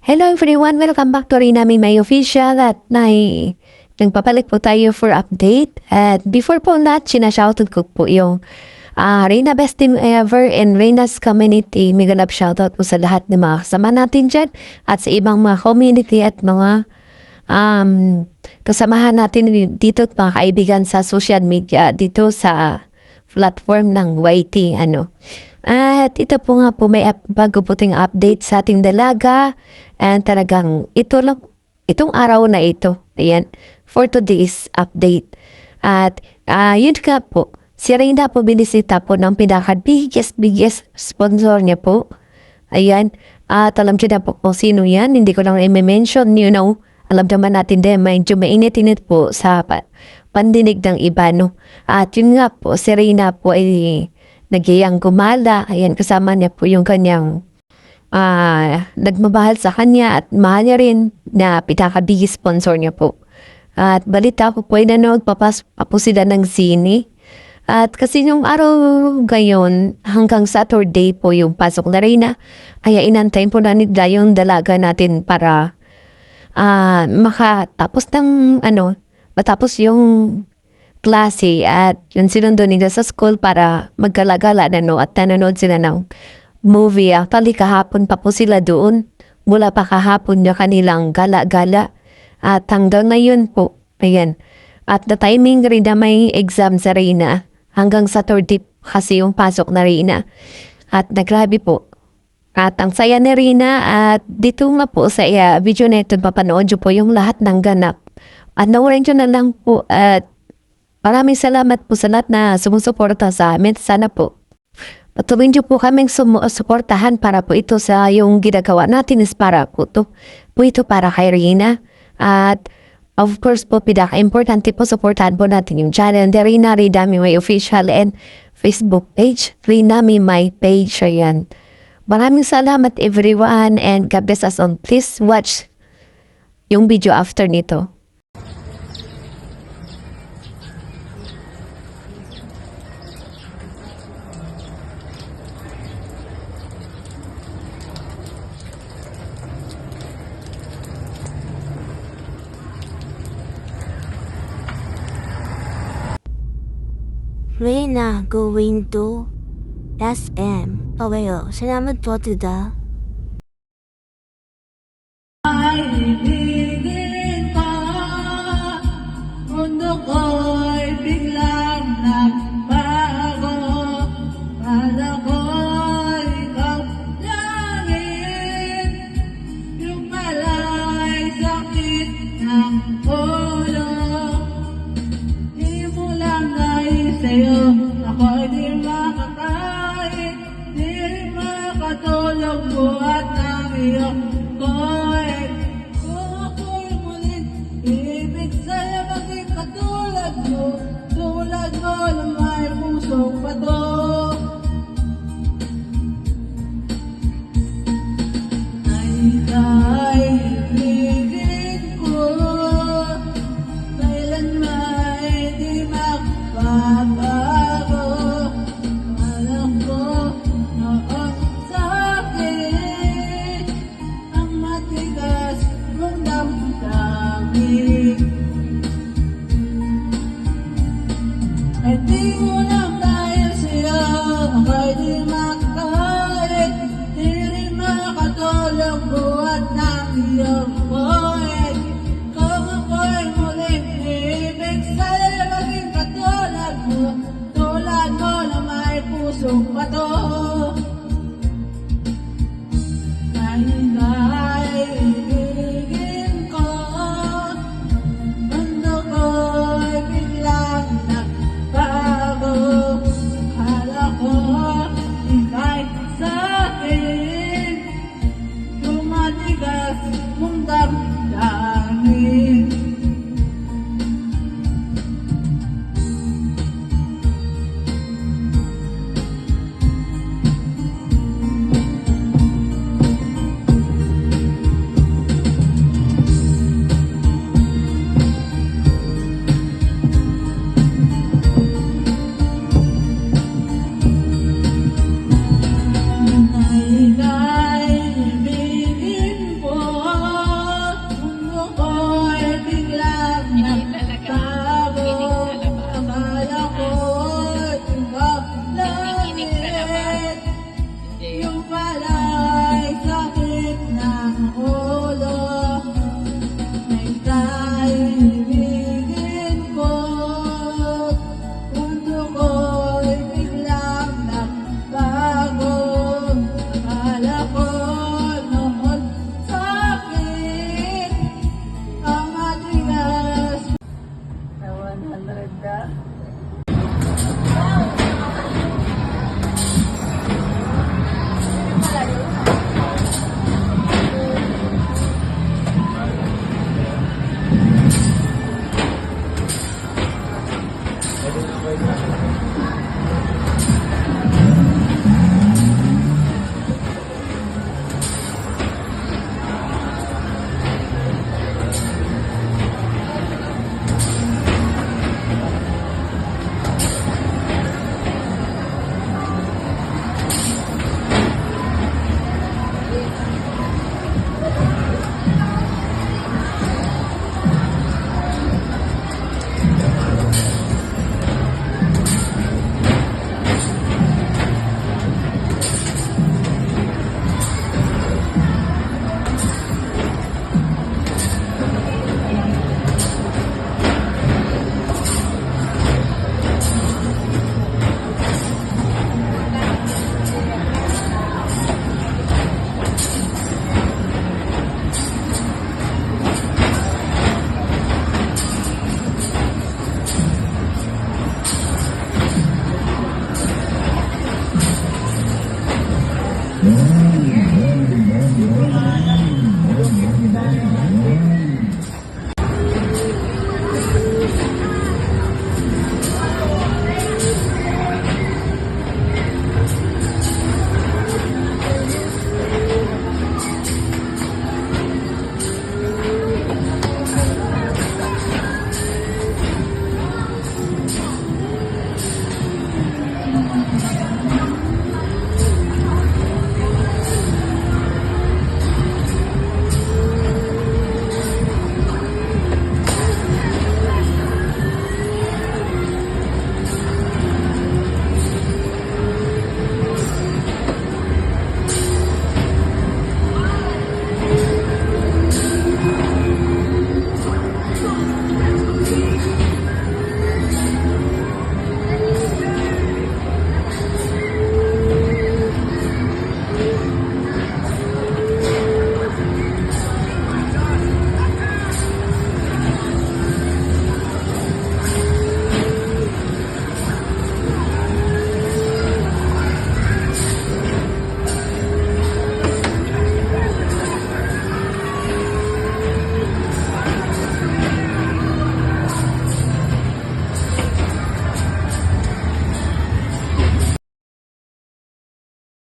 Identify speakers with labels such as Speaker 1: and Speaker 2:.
Speaker 1: Hello everyone! Welcome back to rin namin may official at nagpapalit po tayo for update. At before po lahat, sinashoutout ko po yung Reyna Best Team Ever and Reyna's Community. Mega love shoutout po sa lahat ng mga kasama natin dyan at sa ibang mga community at mga kasamahan natin dito at mga kaibigan sa social media dito sa platform ng YT. At ito po nga po may bago po ting update sa ating dalaga. And talagang itong araw na ito, ayan, for today's update. At yun nga po, si Reyna po binisita po ng biggest sponsor niya po. Ayan, at alam niyo na po kung sino yan, hindi ko lang i-mention, alam naman natin din, medyo mainit-init po sa pandinig ng iba, no? At yun nga po, si Reyna po ay nagiyang gumala, ayan, kasama niya po yung kanyang nagmabahal sa kanya at mahal niya rin na pinaka-big sponsor niya po. At balita ko po ay nagpapas po sila ng sine. At kasi yung araw ngayon hanggang Saturday po yung pasok na Reyna, kaya inantayin po na nila yung dalaga natin para makatapos ng matapos yung klase at yun sinundo nila sa school para maggalagala at nanonood sila ng movie. Actually, kahapon pa po sila doon. Mula pa kahapon na kanilang gala-gala. At hanggang ngayon po, ayan. At the timing rin na may exam sa Reyna. Hanggang Saturday kasi yung pasok na Reyna. At nagrabe po. At ang saya ni Reyna at dito nga po sa video na ito, papanood nyo po yung lahat ng ganap. At nawarin nyo na lang po at maraming salamat po sa lahat na sumusuporta sa amin. Sana po patuloy niyo po kaming suportahan para po ito sa yung ginagawa natin is para po ito para kay Reyna. At of course po, pinaka-importante po, supportahan po natin yung channel ni Reyna May Official and Facebook page. Reyna May page, ayan. Maraming salamat everyone and God bless us all. Please watch yung video after nito.
Speaker 2: Reyna going to SM. Paweyo, salamat po tida.
Speaker 3: Ay ibigin ka, mundo ko'y biglang nagbago. Kala ko'y ikaw langit, yung pala'y sakit ng ulo. Di mo lang nais sa'yo, ako'y di makakain, di rin makatulog buhat ng iyong ko'y. Kung ako'y muling ibig sa'yo, maging katulad mo na may pusong pato. Ay ibigin ko, kailan may di magbabago. Alam ko noon sa'kin ang matigas mong damdamin. Ay di mo lang dahil sa'yo ako'y di makakain, di rin makatulog buhat ng iyong buhay. Kung ako'y muling ibig sa'yo, maging katulad mo na may pusong pato. Ay ibigin ko, mundo ko'y biglang nagbago. Akala ko ika'y sa'kin, tumatigas mong damdamin. Hindi na